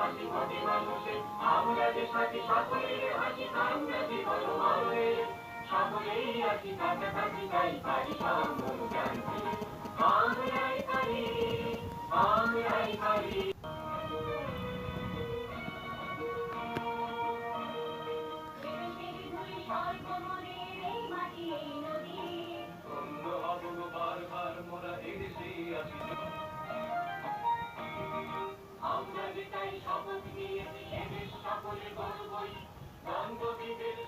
হাসি প্রতি মানুষে আমরা যে সাথী সকলের হাসি কান্না জীবন মরণে সকলেই আছি কাছাকাছি তাই পারি সম্ভব জানতে আমরাই পারি আমরাই পারি আমরা যে তাই শপথ নিয়েছি এদেশ সকলে করবই বঙ্গবীরের